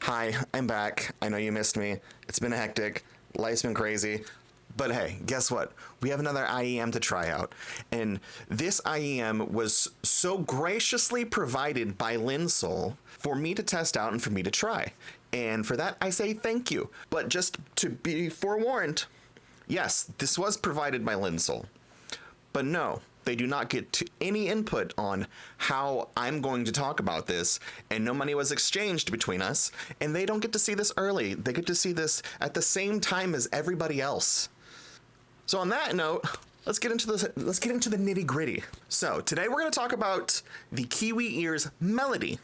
Hi, I'm back. I know you missed me. It's been hectic. Life's been crazy. But hey, guess what? We have another IEM to try out. And this IEM was so graciously provided by Linsoul for me to test out and for me to try. And for that, I say thank you. But just to be forewarned, yes, this was provided by Linsoul. But no, they do not get to any input on how I'm going to talk about this, and no money was exchanged between us, and they don't get to see this early. They get to see this at the same time as everybody else. So on that note, let's get into the nitty-gritty. So today we're going to talk about the Kiwi Ears melody.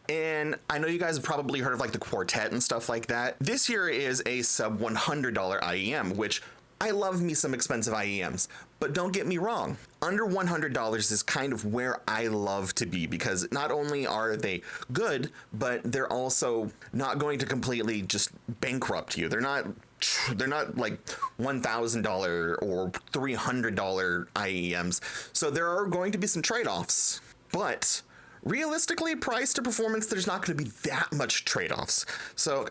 And I know you guys have probably heard of like the quartet and stuff like that. This here is a sub $100 IEM, which I love me some expensive IEMs, but don't get me wrong, under $100 is kind of where I love to be, because not only are they good, but they're also not going to completely just bankrupt you. They're not like $1,000 or $300 IEMs. So there are going to be some trade-offs, but realistically, price to performance, there's not going to be that much trade-offs. So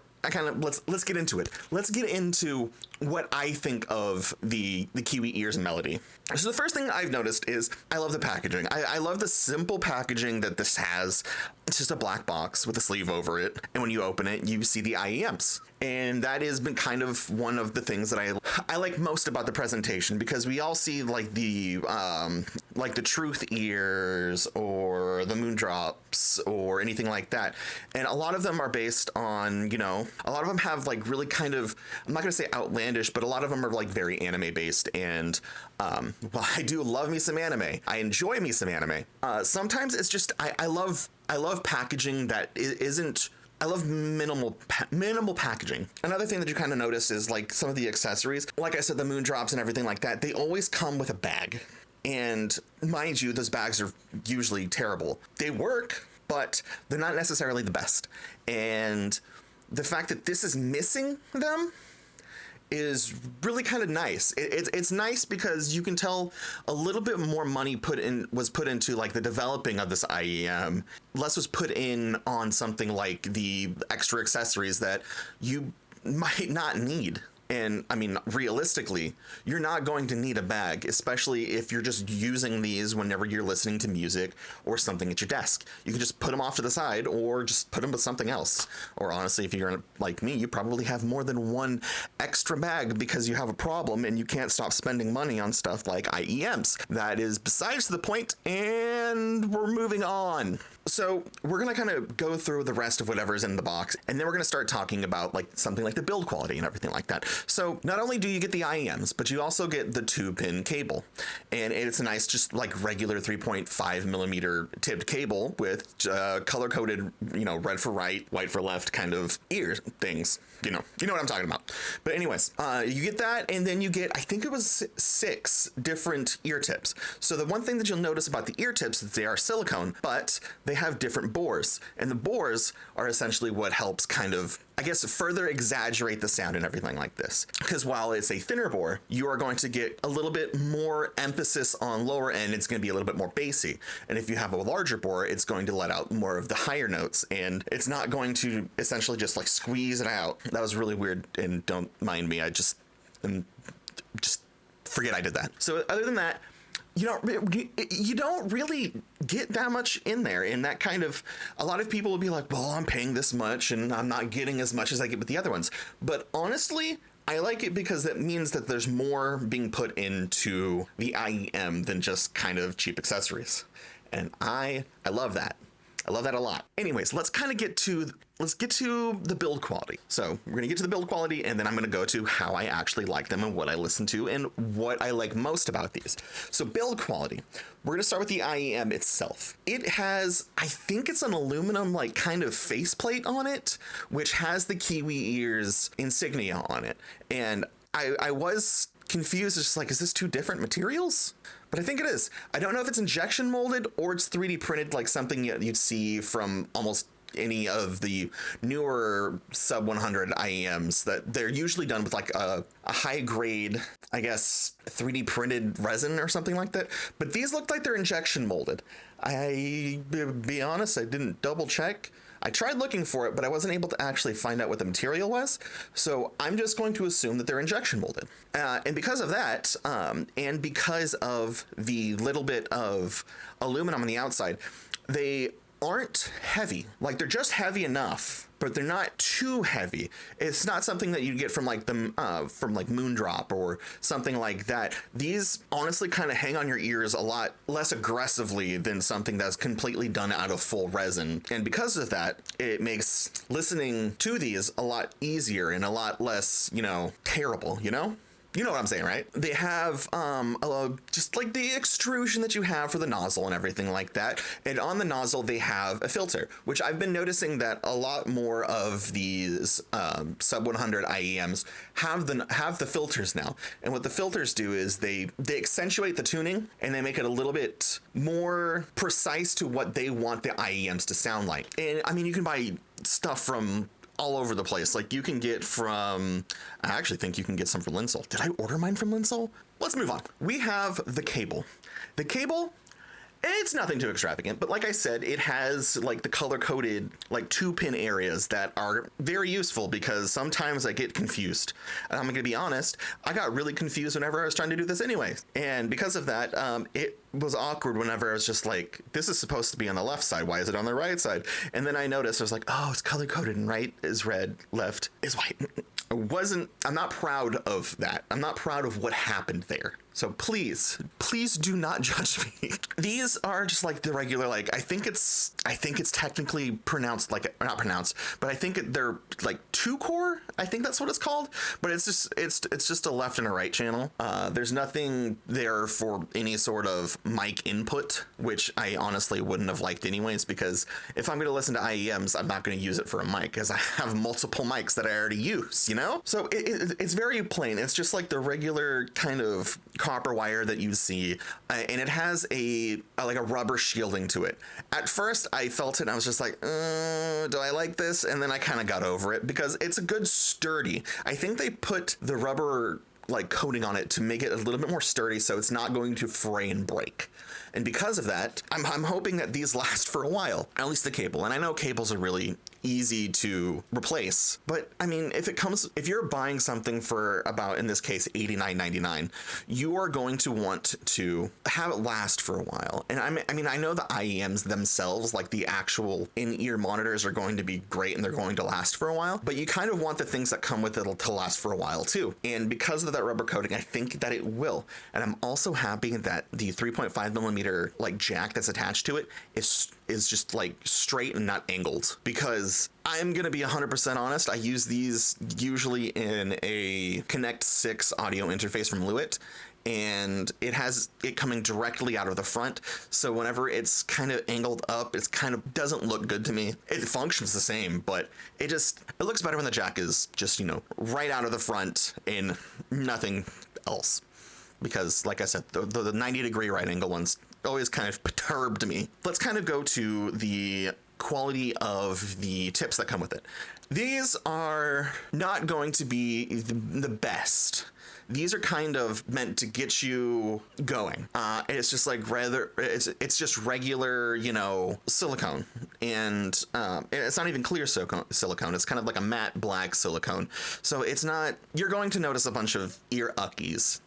let's get into it. Let's get into what I think of the Kiwi Ears melody. So the first thing I've noticed is I love the packaging. I love the simple packaging that this has. It's just a black box with a sleeve over it, and when you open it, you see the IEMs. And that has been kind of one of the things that I like most about the presentation, because we all see like the Truth Ears or the Moondrops or anything like that. And a lot of them are based on, a lot of them have like really kind of, I'm not going to say outlandish, but a lot of them are like very anime based. And well, I do love me some anime. I enjoy me some anime. Sometimes it's just, I love packaging that isn't, I love minimal packaging. Another thing that you kind of notice is like some of the accessories. Like I said, the Moondrops and everything like that, they always come with a bag. And mind you, those bags are usually terrible. They work, but they're not necessarily the best. And the fact that this is missing them is really kind of nice. It's nice because you can tell a little bit more money was put into like the developing of this IEM. Less was put in on something like the extra accessories that you might not need. And I mean, realistically, you're not going to need a bag, especially if you're just using these whenever you're listening to music or something at your desk. You can just put them off to the side or just put them with something else. Or honestly, if you're like me, you probably have more than one extra bag because you have a problem and you can't stop spending money on stuff like IEMs. That is besides the point, and we're moving on. So we're going to kind of go through the rest of whatever's in the box, and then we're going to start talking about like something like the build quality and everything like that. So not only do you get the IEMs, but you also get the 2-pin cable, and it's a nice, just like regular 3.5 millimeter tipped cable with color-coded, red for right, white for left kind of ear things. You know what I'm talking about. But anyways, you get that, and then you get, I think it was 6 different ear tips. So the one thing that you'll notice about the ear tips is they are silicone, but they have different bores, and the bores are essentially what helps kind of, I guess, further exaggerate the sound and everything like this. Because while it's a thinner bore, you are going to get a little bit more emphasis on lower end. It's going to be a little bit more bassy. And if you have a larger bore, it's going to let out more of the higher notes, and it's not going to essentially just like squeeze it out. That was really weird, and don't mind me. I just forget I did that. So other than that, you don't really get that much in there. And that kind of, a lot of people will be like, well, I'm paying this much and I'm not getting as much as I get with the other ones. But honestly, I like it because that means that there's more being put into the IEM than just kind of cheap accessories. And I love that. I love that a lot. Anyways, let's get to the build quality. So we're gonna get to the build quality, and then I'm gonna go to how I actually like them and what I listen to and what I like most about these. So build quality. We're gonna start with the IEM itself. It has, I think it's an aluminum like kind of faceplate on it, which has the Kiwi Ears insignia on it. And I was confused, it's just like, is this 2 different materials? But I think it is. I don't know if it's injection molded or it's 3D printed, like something you'd see from almost any of the newer sub 100 IEMs, that they're usually done with like a high grade, I guess, 3D printed resin or something like that. But these look like they're injection molded. Be honest, I didn't double check. I tried looking for it, but I wasn't able to actually find out what the material was. So I'm just going to assume that they're injection molded. And because of that, and because of the little bit of aluminum on the outside, they aren't heavy. Like, they're just heavy enough, but they're not too heavy. It's not something that you get from like from like Moondrop or something like that. These honestly kind of hang on your ears a lot less aggressively than something that's completely done out of full resin. And because of that, it makes listening to these a lot easier and a lot less, terrible, You know what I'm saying, right? They have just like the extrusion that you have for the nozzle and everything like that. And on the nozzle, they have a filter, which I've been noticing that a lot more of these sub 100 IEMs have the filters now. And what the filters do is they accentuate the tuning and they make it a little bit more precise to what they want the IEMs to sound like. And I mean, you can buy stuff from all over the place. Like, you can get from, I actually think you can get some from Linsoul. Did I order mine from Linsoul? Let's move on. We have the cable. The cable, it's nothing too extravagant, but like I said, it has like the color-coded like 2-pin areas that are very useful because sometimes I get confused. And I'm gonna be honest, I got really confused whenever I was trying to do this anyway. And because of that, it was awkward whenever I was just like, this is supposed to be on the left side. Why is it on the right side? And then I noticed, I was like, oh, it's color-coded and right is red, left is white. I'm not proud of that. I'm not proud of what happened there. So please do not judge me. These are just like the regular, like, I think it's technically pronounced like, or not pronounced, but I think they're like 2-core. I think that's what it's called, but it's just a left and a right channel. There's nothing there for any sort of mic input, which I honestly wouldn't have liked anyways, because if I'm going to listen to IEMs, I'm not going to use it for a mic because I have multiple mics that I already use, So it's very plain. It's just like the regular kind of copper wire that you see, and it has like a rubber shielding to it. At first I felt it and I was just like, do I like this? And then I kind of got over it because it's a good sturdy. I think they put the rubber like coating on it to make it a little bit more sturdy so it's not going to fray and break. And because of that, I'm hoping that these last for a while, at least the cable. And I know cables are really easy to replace, but I mean, if you're buying something for about, in this case, $89.99, you are going to want to have it last for a while. And I know the IEMs themselves, like the actual in-ear monitors, are going to be great and they're going to last for a while, but you kind of want the things that come with it to last for a while too. And because of that rubber coating, I think that it will. And I'm also happy that the 3.5 millimeter like jack that's attached to it is just like straight and not angled, because I'm gonna be 100% honest, I use these usually in a Connect 6 audio interface from Lewitt, and it has it coming directly out of the front, so whenever it's kind of angled up, it kind of doesn't look good to me. It functions the same, but it looks better when the jack is just right out of the front and nothing else, because like I said, the 90-degree right angle ones always kind of perturbed me. Let's kind of go to the quality of the tips that come with it. These are not going to be the best. These are kind of meant to get you going. It's just like it's just regular, silicone, and it's not even clear silicone. It's kind of like a matte black silicone. So it's not. You're going to notice a bunch of ear ickies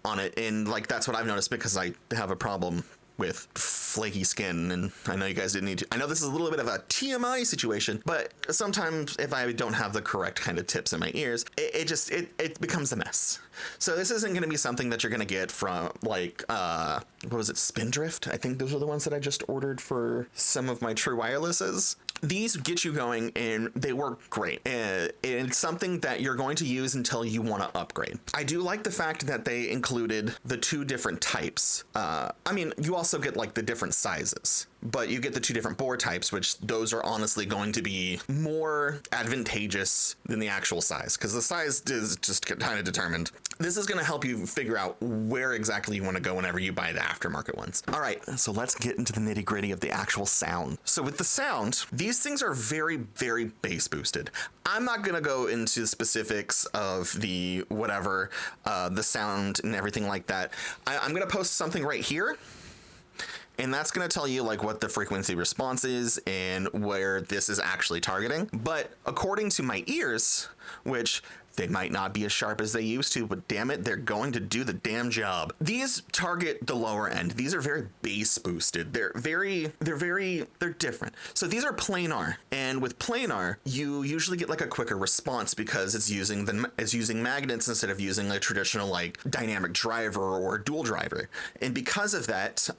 on it, and like that's what I've noticed because I have a problem with flaky skin, and I know you guys didn't need to. I know this is a little bit of a TMI situation, but sometimes if I don't have the correct kind of tips in my ears, it becomes a mess. So this isn't going to be something that you're going to get from like what was it, Spindrift? I think those are the ones that I just ordered for some of my True Wirelesses. These get you going and they work great. And it's something that you're going to use until you want to upgrade. I do like the fact that they included the 2 different types. I mean, you also get like the different sizes, but you get the 2 different bore types, which those are honestly going to be more advantageous than the actual size, because the size is just kind of determined. This is going to help you figure out where exactly you want to go whenever you buy the aftermarket ones. All right, so let's get into the nitty gritty of the actual sound. So with the sound, these things are very, very bass boosted. I'm not going to go into specifics of the whatever, the sound and everything like that. I'm going to post something right here. And that's going to tell you like what the frequency response is and where this is actually targeting. But according to my ears, which they might not be as sharp as they used to, but damn it, they're going to do the damn job. These target the lower end. These are very bass boosted. They're different. So these are planar, and with planar, you usually get like a quicker response because it's using magnets instead of using a traditional like dynamic driver or dual driver. And because of that,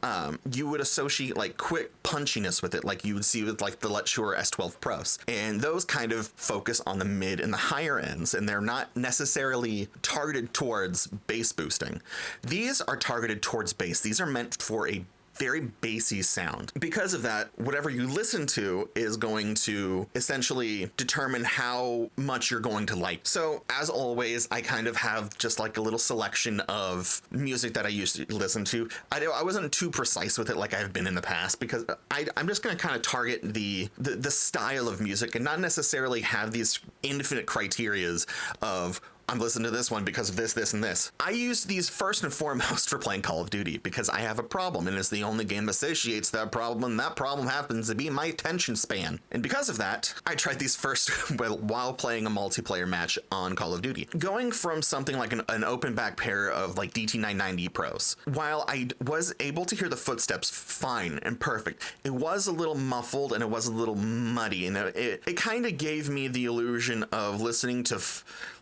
you would associate like quick punchiness with it, like you would see with like the Let Shure S12 Pros. And those kind of focus on the mid and the higher ends, and they're not necessarily targeted towards bass boosting. These are targeted towards bass. These are meant for a very bassy sound. Because of that, whatever you listen to is going to essentially determine how much you're going to like. So as always, I kind of have just like a little selection of music that I used to listen to. I wasn't too precise with it like I've been in the past, because I'm just going to kind of target the style of music and not necessarily have these infinite criterias of I'm listening to this one because of this, this, and this. I use these first and foremost for playing Call of Duty because I have a problem, and it's the only game that associates that problem, and that problem happens to be my attention span. And because of that, I tried these first while playing a multiplayer match on Call of Duty. Going from something like an open back pair of like DT990 Pros, while I was able to hear the footsteps fine and perfect, it was a little muffled and it was a little muddy, and it kind of gave me the illusion of listening to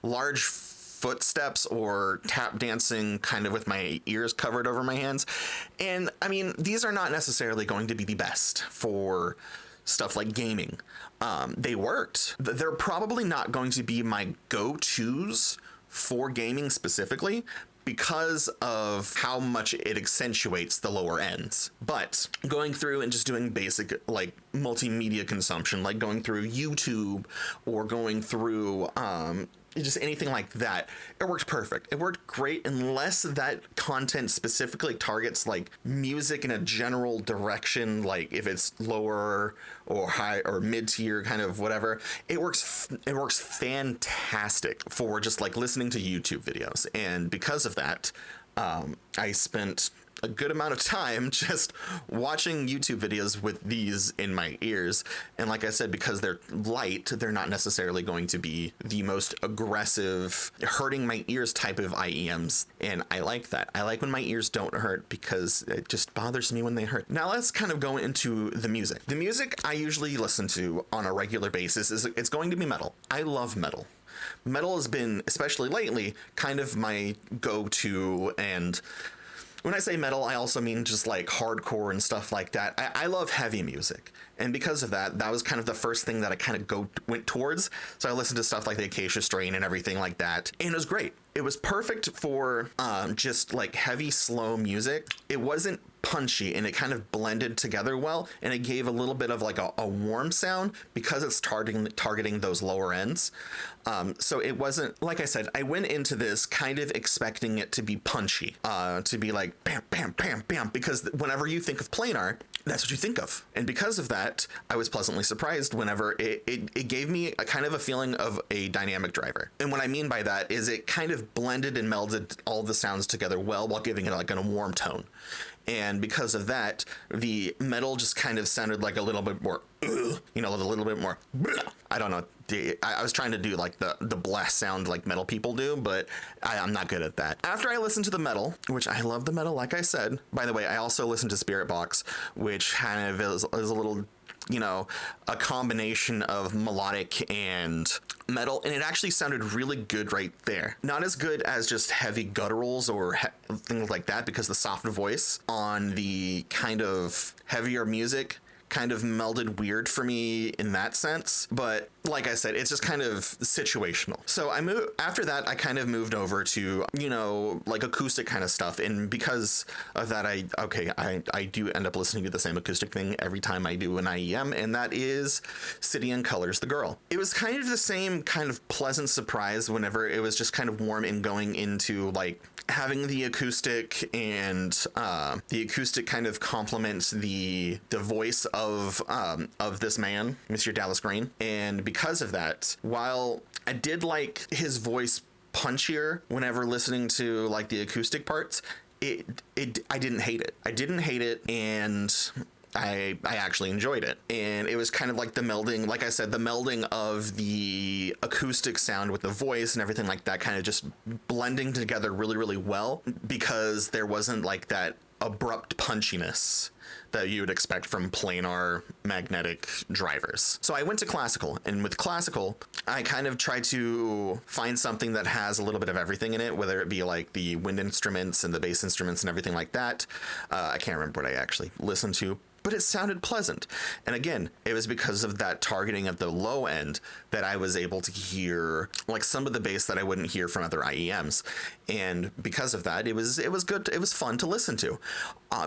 large footsteps or tap dancing kind of with my ears covered over my hands. And I mean, these are not necessarily going to be the best for stuff like gaming. They worked. They're probably not going to be my go-tos for gaming specifically, because of how much it accentuates the lower ends. But going through and just doing basic like multimedia consumption, like going through YouTube or going through just anything like that, it worked perfect. It worked great unless that content specifically targets like music in a general direction, like if it's lower or high or mid-tier kind of whatever. It works fantastic for just like listening to YouTube videos. And because of that, I spent a good amount of time just watching YouTube videos with these in my ears. And like I said, because they're light, they're not necessarily going to be the most aggressive, hurting my ears type of IEMs. And I like that. I like when my ears don't hurt because it just bothers me when they hurt. Now let's kind of go into the music. The music I usually listen to on a regular basis it's going to be metal. I love metal. Metal has been, especially lately, kind of my go-to. And when I say metal, I also mean just like hardcore and stuff like that. I love heavy music. And because of that, that was kind of the first thing that I kind of went towards. So I listened to stuff like the Acacia Strain and everything like that. And it was great. It was perfect for just like heavy, slow music. It wasn't punchy, and it kind of blended together well, and it gave a little bit of like a warm sound because it's targeting those lower ends. So it wasn't, like I said, I went into this kind of expecting it to be punchy, to be like bam, bam, bam, bam, because whenever you think of planar, that's what you think of. And because of that, I was pleasantly surprised whenever it gave me a kind of a feeling of a dynamic driver. And what I mean by that is it kind of blended and melded all the sounds together well while giving it like a warm tone. And because of that, the metal just kind of sounded like a little bit more, a little bit more, I don't know. I was trying to do like the blast sound like metal people do, but I'm not good at that. After I listened to the metal, which I love the metal, like I said, by the way, I also listened to Spirit Box, which kind of is a little, a combination of melodic and metal, and it actually sounded really good right there. Not as good as just heavy gutturals or things like that, because the soft voice on the kind of heavier music kind of melded weird for me in that sense. But like I said, it's just kind of situational. So after that, I kind of moved over to, like acoustic kind of stuff. And because of that, I do end up listening to the same acoustic thing every time I do an IEM, and that is City and Colors, The Girl. It was kind of the same kind of pleasant surprise whenever it was just kind of warm and going into like having the acoustic, and the acoustic kind of complements the voice of this man, Mr. Dallas Green. And because of that, while I did like his voice punchier whenever listening to like the acoustic parts, I didn't hate it. I didn't hate it, and I actually enjoyed it. And it was kind of like the melding, like I said, the melding of the acoustic sound with the voice and everything like that, kind of just blending together really, really well, because there wasn't like that abrupt punchiness that you would expect from planar magnetic drivers. So I went to classical, and with classical, I kind of tried to find something that has a little bit of everything in it, whether it be like the wind instruments and the bass instruments and everything like that. I can't remember what I actually listened to, but it sounded pleasant. And again, it was because of that targeting of the low end that I was able to hear like some of the bass that I wouldn't hear from other IEMs. And because of that, it was good. It was fun to listen to.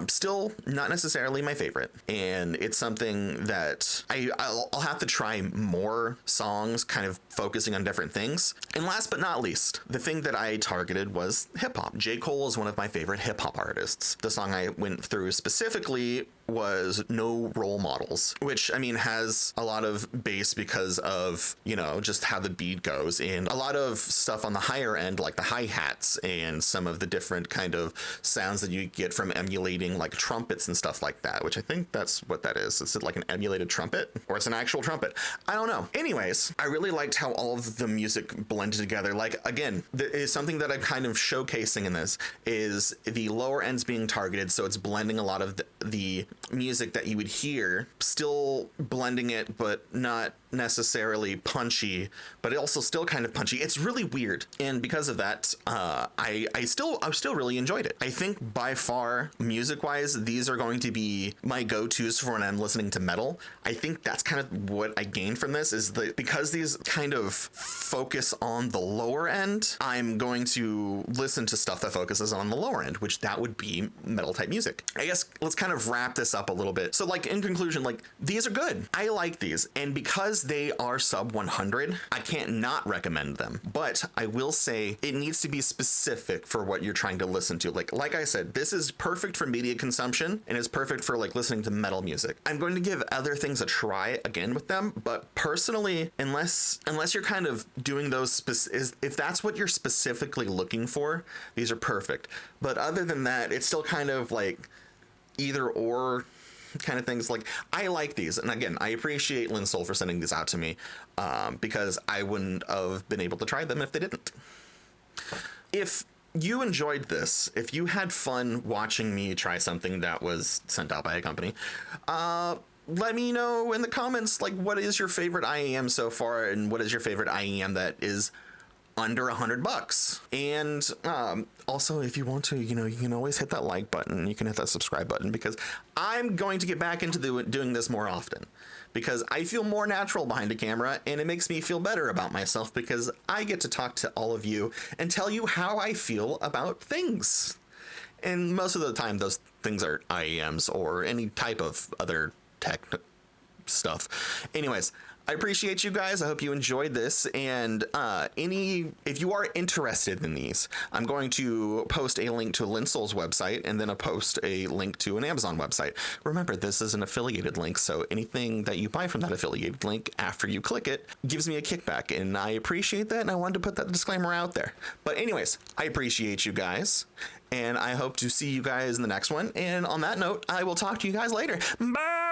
Still not necessarily my favorite. And it's something that I'll have to try more songs kind of focusing on different things. And last but not least, the thing that I targeted was hip hop. J. Cole is one of my favorite hip hop artists. The song I went through specifically was No Role Models, which I mean has a lot of bass because of, you know, just how the beat goes, and a lot of stuff on the higher end like the hi-hats and some of the different kind of sounds that you get from emulating like trumpets and stuff like that, which I think that's what that is. Is it like an emulated trumpet, or it's an actual trumpet? I don't know. Anyways, I really liked how all of the music blended together. Like, again, is something that I'm kind of showcasing in this is the lower ends being targeted, so it's blending a lot of the music that you would hear, still blending it, but not necessarily punchy, but it also still kind of punchy. It's really weird, and because of that, I still really enjoyed it. I think by far, music-wise, these are going to be my go-tos for when I'm listening to metal. I think that's kind of what I gained from this, is that because these kind of focus on the lower end, I'm going to listen to stuff that focuses on the lower end, which that would be metal type music. I guess let's kind of wrap this up a little bit. So like in conclusion, like these are good. I like these, and because they are sub 100, I can't not recommend them. But I will say it needs to be specific for what you're trying to listen to. Like I said, this is perfect for media consumption, and it's perfect for like listening to metal music. I'm going to give other things a try again with them, but personally, unless you're kind of doing those if that's what you're specifically looking for, these are perfect. But other than that, it's still kind of like either or kind of things. Like, I like these, and again, I appreciate Linsoul for sending these out to me, because I wouldn't have been able to try them if they didn't. If you enjoyed this, if you had fun watching me try something that was sent out by a company, let me know in the comments, like, what is your favorite IEM so far, and what is your favorite IEM that is under $100. And also, if you want to, you know, you can always hit that like button, you can hit that subscribe button, because I'm going to get back into doing this more often, because I feel more natural behind a camera, and it makes me feel better about myself because I get to talk to all of you and tell you how I feel about things. And most of the time those things are IEMs or any type of other tech stuff. Anyways, I appreciate you guys. I hope you enjoyed this, and if you are interested in these, I'm going to post a link to Linsoul's website, and then I'll post a link to an Amazon website. Remember, this is an affiliated link, so anything that you buy from that affiliated link after you click it gives me a kickback, and I appreciate that, and I wanted to put that disclaimer out there. But anyways, I appreciate you guys, and I hope to see you guys in the next one, and on that note, I will talk to you guys later. Bye!